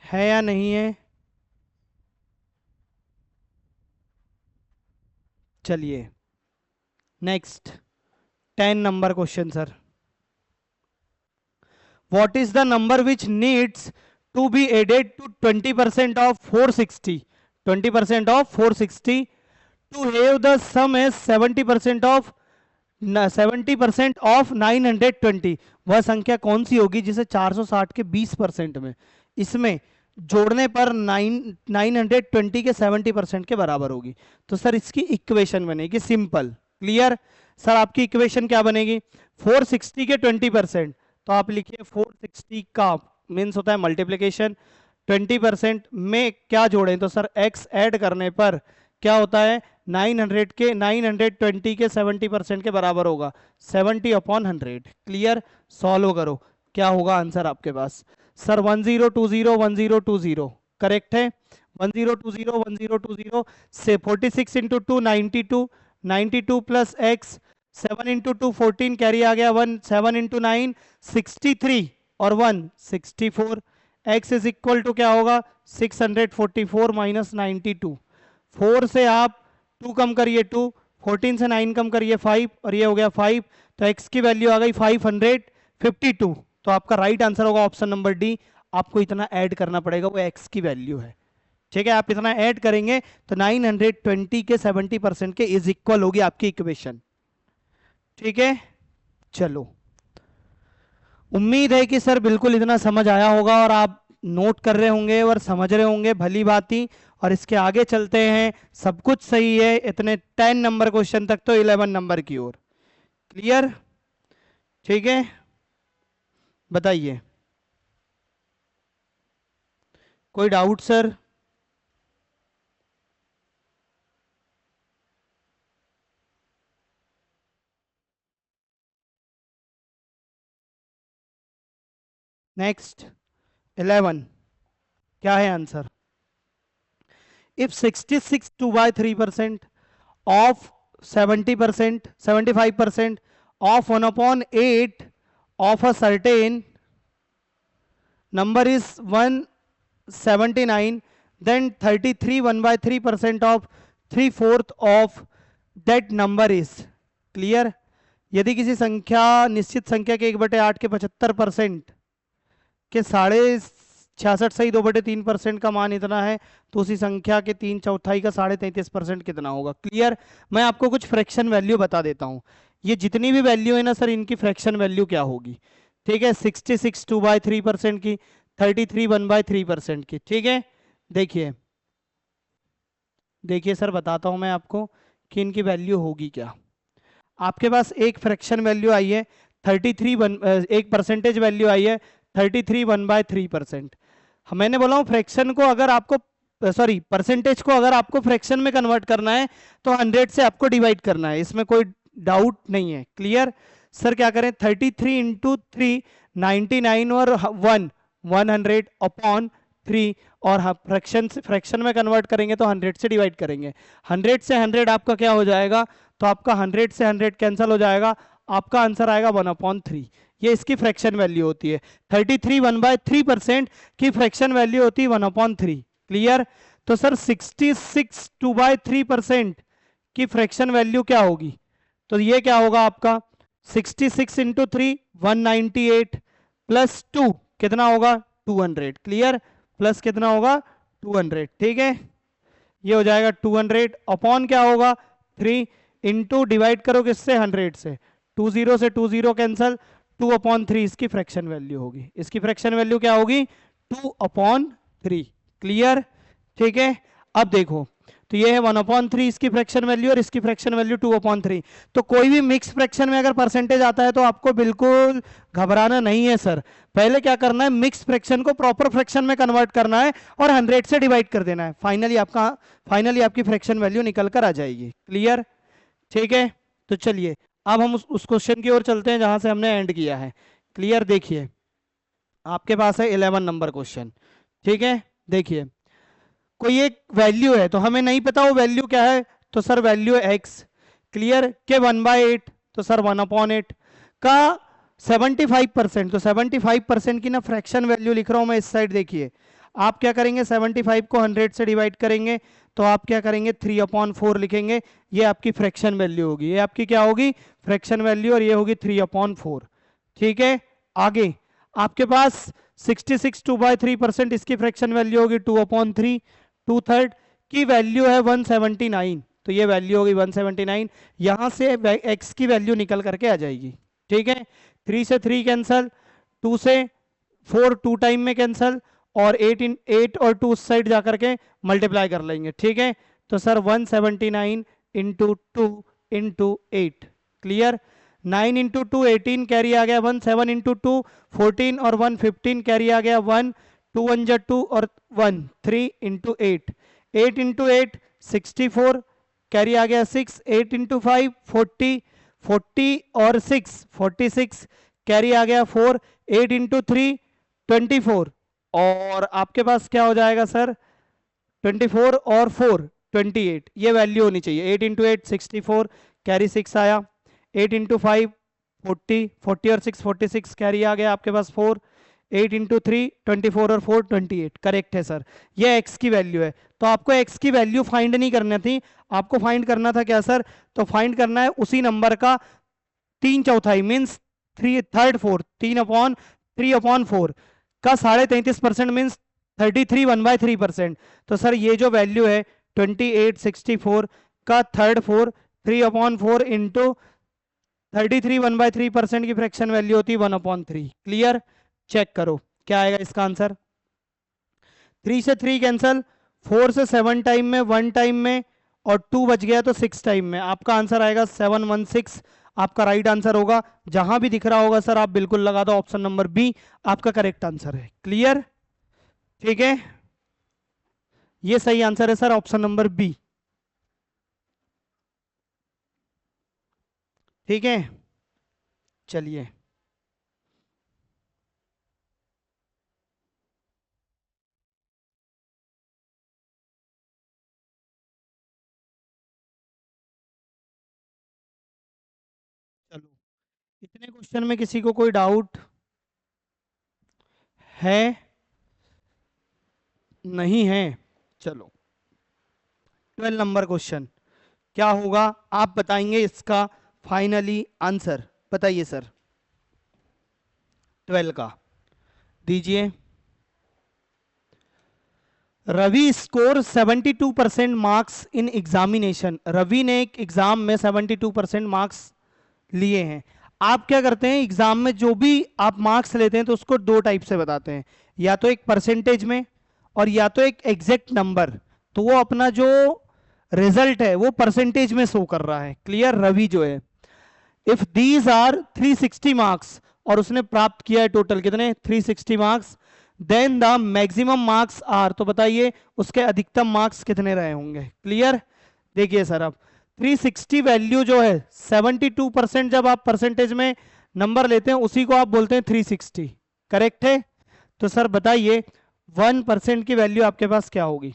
है या नहीं है। चलिए next 10 number question sir. What is the number which needs to be added to 20% of 460? 20% of 460 to have the sum as 70% of 70% of 920। वह संख्या कौन सी होगी जिसे 460 के 20% में, इसमें जोड़ने पर 920 के 70% के बराबर होगी। तो सर इसकी इक्वेशन बनेगी सिंपल। क्लियर, सर आपकी इक्वेशन क्या बनेगी, 460 के 20%, तो आप लिखिए 460 का मीन्स होता है मल्टीप्लीकेशन, 20% में क्या जोड़ें, तो सर x ऐड करने पर क्या होता है, 920 के 70% के बराबर होगा, 70/100। क्लियर, सॉल्व करो क्या होगा आंसर आपके पास। सर 1020 1020 करेक्ट है, 1020 1020 से 46 into 2 92, 92 plus x, 7 into 2 14, carry आ गया 1, 7 इंटू 9 63, और 1 64। एक्स इज इक्वल टू क्या होगा, 644 माइनस 92। 4 से आप 2 कम करिए 2, 14 से 9 कम करिए 5, और ये हो गया 5, तो x की वैल्यू आ गई 552। तो आपका राइट आंसर होगा ऑप्शन नंबर डी। आपको इतना ऐड करना पड़ेगा, वो x की वैल्यू है। ठीक है, आप इतना ऐड करेंगे तो 920 के 70% के इज इक्वल होगी आपकी इक्वेशन। ठीक है, चलो उम्मीद है कि सर बिल्कुल इतना समझ आया होगा और आप नोट कर रहे होंगे और समझ रहे होंगे, भली बात ही। और इसके आगे चलते हैं, सब कुछ सही है इतने 10 नंबर क्वेश्चन तक, तो 11 नंबर की ओर। क्लियर, ठीक है, बताइए, कोई डाउट सर? नेक्स्ट 11, क्या है answer? If 66 2 by 3% of 70%, 75% of 1 upon 8 of a certain number is 179, then 33 1 by 3% of 3/4 of that number is clear। यदि किसी संख्या निश्चित संख्या के 1/8 के 75% के 66.5 सही 2/3% का मान इतना है, तो उसी संख्या के 3/4 का 33.5% कितना होगा? क्लियर। मैं आपको कुछ फ्रैक्शन वैल्यू बता देता हूं, ये जितनी भी वैल्यू है ना सर, इनकी फ्रैक्शन वैल्यू क्या होगी? ठीक है, 66 2 by 3% की, 33 1 by 3% की। ठीक है, देखिए देखिए सर, बताता हूं मैं आपको कि इनकी वैल्यू होगी क्या। आपके पास एक फ्रैक्शन वैल्यू आई है 33 एक परसेंटेज वैल्यू आई है 33 1 by 3%। मैंने बोला हूं फ्रैक्शन को अगर आपको, सॉरी परसेंटेज को अगर आपको फ्रैक्शन में कन्वर्ट करना है तो 100 से आपको डिवाइड करना है, इसमें कोई डाउट नहीं है। क्लियर। सर क्या करें, 33 इंटू 3 99 और 1 100 अपॉन 3, और फ्रैक्शन में कन्वर्ट करेंगे तो 100 से डिवाइड करेंगे। 100 से 100 आपका क्या हो जाएगा, तो आपका 100 से 100 कैंसिल हो जाएगा, आपका आंसर आएगा 1/3। ये इसकी फ्रैक्शन वैल्यू होती है। 33 1 by 3% की फ्रैक्शन वैल्यू होती है 1/3। क्लियर। तो सर 66 2 by 3% की फ्रैक्शन वैल्यू क्या होगी? तो ये क्या होगा आपका 66 इंटू 3 198 प्लस 2 कितना होगा 200। क्लियर। प्लस कितना होगा 200। ठीक है, ये हो जाएगा 200 अपॉन क्या होगा 3 इंटू डिवाइड करो किससे 100 से, 20 से 20 कैंसल, 2/3 इसकी फ्रैक्शन वैल्यू होगी। इसकी फ्रैक्शन वैल्यू क्या होगी 2/3। क्लियर। ठीक है, अब देखो तो ये है 1/3 इसकी फ्रैक्शन वैल्यू और इसकी फ्रैक्शन वैल्यू 2/3। तो कोई भी मिक्स फ्रैक्शन में अगर परसेंटेज आता है तो आपको बिल्कुल घबराना नहीं है सर। पहले क्या करना है, मिक्स फ्रैक्शन को प्रॉपर फ्रैक्शन में कन्वर्ट करना है और 100 से डिवाइड कर देना है, फाइनली आपकी फ्रैक्शन वैल्यू निकल कर आ जाएगी। क्लियर। ठीक है, तो चलिए अब हम उस क्वेश्चन की ओर चलते हैं जहां से हमने एंड किया है। क्लियर। देखिए आपके पास है 11 नंबर क्वेश्चन। ठीक है, देखिए कोई एक वैल्यू है तो हमें नहीं पता वो वैल्यू क्या है, तो सर वैल्यू है x। क्लियर। के 1/8 तो सर 1/8 का 75%, तो 75% की ना फ्रैक्शन वैल्यू लिख रहा हूं मैं इस साइड। देखिए आप क्या करेंगे 75 को 100 से डिवाइड करेंगे तो आप क्या करेंगे 3/4 लिखेंगे, ये आपकी फ्रैक्शन वैल्यू होगी। ये आपकी क्या होगी फ्रैक्शन वैल्यू, और ये होगी 3/4। ठीक है, आगे आपके पास 66 2 by 3% इसकी फ्रैक्शन वैल्यू होगी 2/3, 2/3 की वैल्यू है 179, तो ये वैल्यू होगी 179। यहां से x की वैल्यू निकल करके आ जाएगी। ठीक है, 3 से 3 कैंसल, 2 से 4 2 टाइम में कैंसल, और 8 और 2 उस साइड जाकर के मल्टीप्लाई कर लेंगे। ठीक है, तो sir 179 into 2 into 8। Clear. 9 into 2 18 carry आ गया 1, 7 इंटू 2 14 और 1 15 कैरी आ गया 1, 2 1 जा 2 और 1 3 इंटू 8, 8 इंटू 8 64 कैरी आ गया 6, 8 इंटू 5 40, 40 और 6 46 कैरी आ गया 4, 8 इंटू 3 24, और आपके पास क्या हो जाएगा सर 24 और 4 28। ये वैल्यू होनी चाहिए। 8 इंटू 8 64 कैरी 6 आया, 8 इंटू 5 40, 40 और 6 46 कैरी आ गया आपके पास 4, 8 इंटू 3 24 और 4 28। करेक्ट है सर, ये x की वैल्यू है। तो आपको x की वैल्यू फाइंड नहीं करनी थी, आपको फाइंड करना था क्या सर, तो फाइंड करना है उसी नंबर का 3/4 मीन्स 3/4, 3/4 का 33.5% मीन्स 33 1/3%। तो सर ये जो वैल्यू है 2864 का 3/4 3/4 इंटू 33 1/3% की फ्रैक्शन वैल्यू होती है 1/3। क्लियर। चेक करो क्या आएगा इसका आंसर। 3 से 3 कैंसल, 4 से 7 टाइम में, 1 टाइम में, और 2 बच गया तो 6 टाइम में। आपका आंसर आएगा 716 आपका राइट आंसर होगा। जहां भी दिख रहा होगा सर आप बिल्कुल लगा दो, ऑप्शन नंबर बी आपका करेक्ट आंसर है। क्लियर? ठीक है, ये सही आंसर है सर, ऑप्शन नंबर बी। ठीक है, चलिए चलो, इतने क्वेश्चन में किसी को कोई डाउट है? नहीं है? चलो 12 नंबर क्वेश्चन क्या होगा आप बताएंगे इसका फाइनली आंसर। बताइए सर, 12 का दीजिए। Ravi score 72% marks in examination. Ravi ने एक एग्जाम में 72% मार्क्स लिए हैं। आप क्या करते हैं, एग्जाम में जो भी आप मार्क्स लेते हैं तो उसको दो टाइप से बताते हैं, या तो एक परसेंटेज में और या तो एक एग्जैक्ट नंबर। तो वो अपना जो रिजल्ट है वो परसेंटेज में शो कर रहा है। क्लियर? रवि जो है, इफ दीज आर 360 मार्क्स और उसने प्राप्त किया है टोटल कितने 360 marks, then the maximum marks are, तो बताइए उसके अधिकतम मार्क्स कितने रहे होंगे। क्लियर? देखिए सर, अब 360 वैल्यू जो है 72% जब आप परसेंटेज में नंबर लेते हैं उसी को आप बोलते हैं 360। करेक्ट है? तो सर बताइए 1% की वैल्यू आपके पास क्या होगी।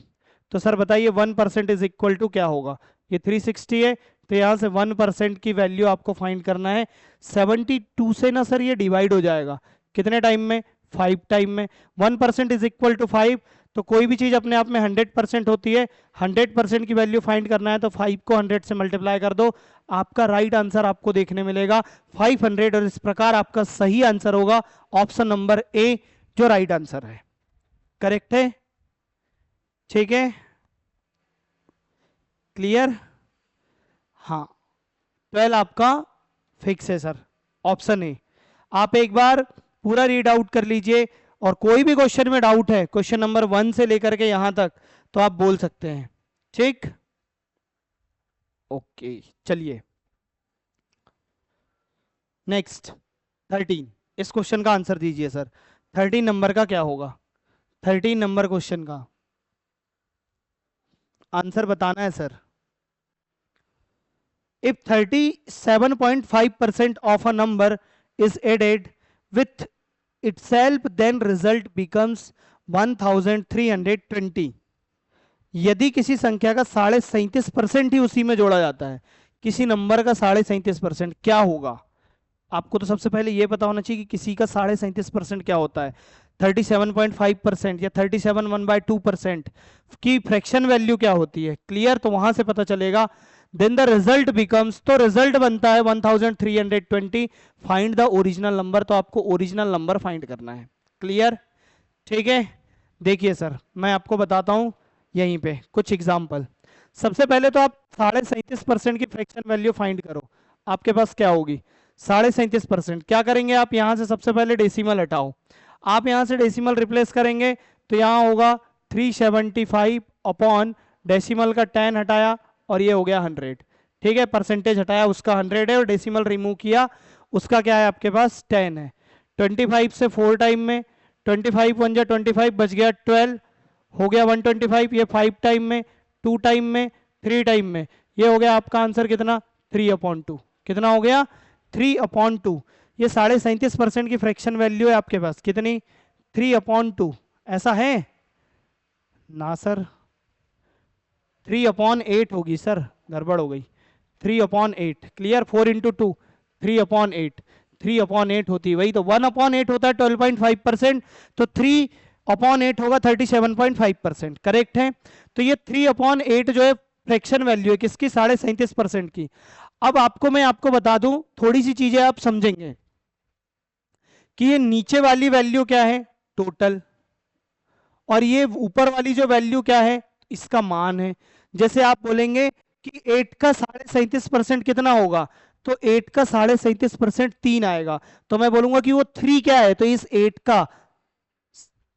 तो सर बताइए 1% इज इक्वल टू क्या होगा। ये 360 है तो यहां से 1% की वैल्यू आपको फाइंड करना है। 72 से ना सर ये डिवाइड हो जाएगा कितने टाइम में, 5 टाइम में। 1% इज इक्वल टू 5, तो कोई भी चीज अपने आप में 100% होती है। 100% की वैल्यू फाइंड करना है तो 5 को 100 से मल्टीप्लाई कर दो, आपका राइट आंसर आपको देखने मिलेगा 500। और इस प्रकार आपका सही आंसर होगा ऑप्शन नंबर ए, जो राइट आंसर है। करेक्ट है? ठीक है, क्लियर? हाँ, 12 आपका फिक्स है सर, ऑप्शन ए। आप एक बार पूरा रीड आउट कर लीजिए और कोई भी क्वेश्चन में डाउट है क्वेश्चन नंबर 1 से लेकर के यहां तक तो आप बोल सकते हैं। ठीक, ओके चलिए नेक्स्ट 13। इस क्वेश्चन का आंसर दीजिए सर। 13 नंबर का क्या होगा? 13 नंबर क्वेश्चन का आंसर बताना है sir. If 37.5% of a number is added with itself, then result becomes 1320। यदि किसी संख्या का 37.5% ही उसी में जोड़ा जाता है, किसी नंबर का 37.5%, क्या होगा? आपको तो सबसे पहले यह पता होना चाहिए कि किसी का 37.5% क्या होता है। 37.5% या 37.1/2% की फ्रैक्शन वैल्यू क्या होती है। क्लियर? तो वहां से पता चलेगा। देन द रिजल्ट बिकम्स, तो रिजल्ट बनता है 1320। फाइंड द ओरिजिनल नंबर, तो आपको ओरिजिनल नंबर फाइंड करना है। क्लियर? ठीक है, देखिए सर मैं आपको बताता हूं यहीं पे कुछ एग्जांपल। सबसे पहले तो आप 37.5% की फ्रैक्शन वैल्यू फाइंड करो। आपके पास क्या होगी 37.5%। क्या करेंगे आप, यहां से सबसे पहले डेसिमल हटाओ। आप यहां से डेसिमल रिप्लेस करेंगे तो यहां होगा 375 अपॉन डेसिमल का 10 हटाया और ये हो गया 100। ठीक है, परसेंटेज हटाया उसका 100 है और डेसिमल रिमूव किया उसका क्या है आपके पास 10 है। 25 से 4 टाइम में, 25 1 जा 25 बच गया 12, हो गया 125। ये 5 टाइम में, 2 टाइम में, 3 टाइम में, ये हो गया आपका आंसर कितना 3/2। कितना हो गया 3/2। ये 37.5% की फ्रैक्शन वैल्यू है आपके पास कितनी 3/2। ऐसा है ना सर, 3/8 होगी सर, गड़बड़ हो गई 3/8। क्लियर? 4 इंटू 2 3/8, 3/8 होती है वही तो 1/8 होता है 12.5%, तो 3/8 होगा 37.5%। करेक्ट है? तो ये 3/8 जो है फ्रैक्शन वैल्यू है किसकी 37.5% की। अब मैं आपको बता दूं थोड़ी सी चीजें आप समझेंगे कि ये नीचे वाली वैल्यू क्या है टोटल, और ये ऊपर वाली जो वैल्यू क्या है इसका मान है। जैसे आप बोलेंगे कि 8 का 37.5% कितना होगा, तो 8 का 37.5% 3 आएगा। तो मैं बोलूंगा कि वो 3 क्या है, तो इस 8 का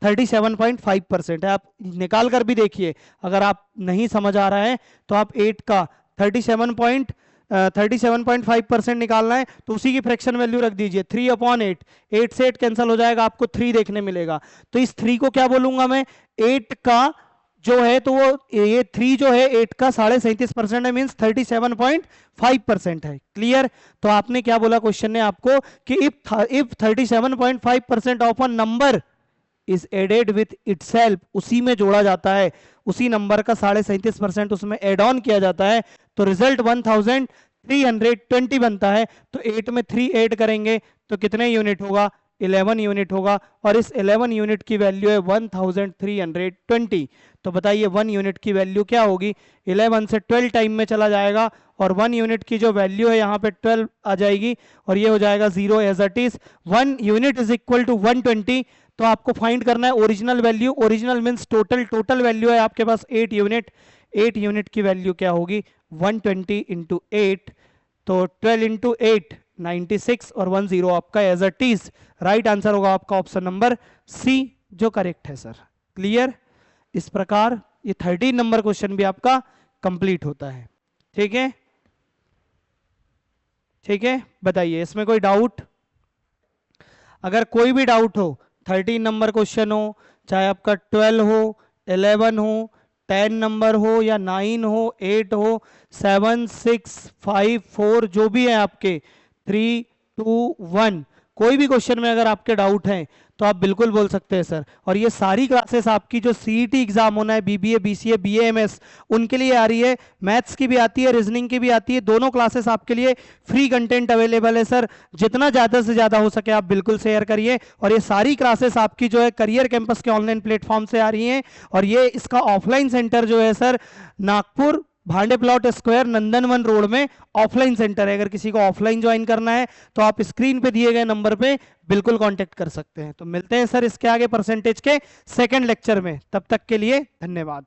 37.5% है। आप निकाल कर भी देखिए, अगर आप नहीं समझ आ रहा है तो आप 8 का 37. 37.5% निकालना है तो उसी की फ्रैक्शन वैल्यू रख दीजिए 3/8। 8 से 8 कैंसिल हो जाएगा, आपको 3 देखने मिलेगा। तो इस 3 को क्या बोलूंगा मैं, 8 का जो है तो वो ये 3 जो है 8 का 37.5% है, मीन्स 37.5% है। क्लियर। तो आपने क्या बोला क्वेश्चन ने आपको कि if 37.5% of a number is added with itself, उसी में जोड़ा जाता है, उसी नंबर का 37.5% उसमें एड ऑन किया जाता है, तो रिजल्ट 1320 बनता है। तो 8 में 3 ऐड करेंगे तो कितने यूनिट होगा, 11 यूनिट होगा, और इस 11 यूनिट की वैल्यू है 1320। तो बताइए 1 यूनिट की वैल्यू क्या होगी, 11 से 12 टाइम में चला जाएगा, और 1 यूनिट की जो वैल्यू है यहाँ पे 12 आ जाएगी, और ये हो जाएगा 0 as it is. 1 unit is equal to 120। तो आपको फाइंड करना है original value, original means total value है आपके पास 8 यूनिट। 8 यूनिट की वैल्यू क्या होगी, 120 इंटू 8, तो 12 इंटू 8 96, और 10 आपका as it is. Right answer होगा आपका ऑप्शन नंबर सी, जो करेक्ट है सर। क्लियर। इस प्रकार ये 13 नंबर क्वेश्चन भी आपका कंप्लीट होता है। ठीक है, ठीक है, बताइए इसमें कोई डाउट। अगर कोई भी डाउट हो, 13 नंबर क्वेश्चन हो, चाहे आपका 12 हो, 11 हो, 10 नंबर हो, या 9 हो, 8 हो, 7 6 5 4 जो भी है आपके 3 2 1, कोई भी क्वेश्चन में अगर आपके डाउट हैं तो आप बिल्कुल बोल सकते हैं सर। और ये सारी क्लासेस आपकी जो सीईटी एग्जाम होना है, बीबीए बीसीए बीएएमएस, उनके लिए आ रही है। मैथ्स की भी आती है, रीजनिंग की भी आती है, दोनों क्लासेस आपके लिए फ्री कंटेंट अवेलेबल है सर। जितना ज़्यादा से ज़्यादा हो सके आप बिल्कुल शेयर करिए। और ये सारी क्लासेस आपकी जो है करियर कैंपस के ऑनलाइन प्लेटफॉर्म से आ रही हैं। और ये इसका ऑफलाइन सेंटर जो है सर नागपुर भांडे प्लॉट स्क्वायर नंदनवन रोड में ऑफलाइन सेंटर है। अगर किसी को ऑफलाइन ज्वाइन करना है तो आप स्क्रीन पे दिए गए नंबर पे बिल्कुल कांटेक्ट कर सकते हैं। तो मिलते हैं सर इसके आगे परसेंटेज के सेकंड लेक्चर में, तब तक के लिए धन्यवाद।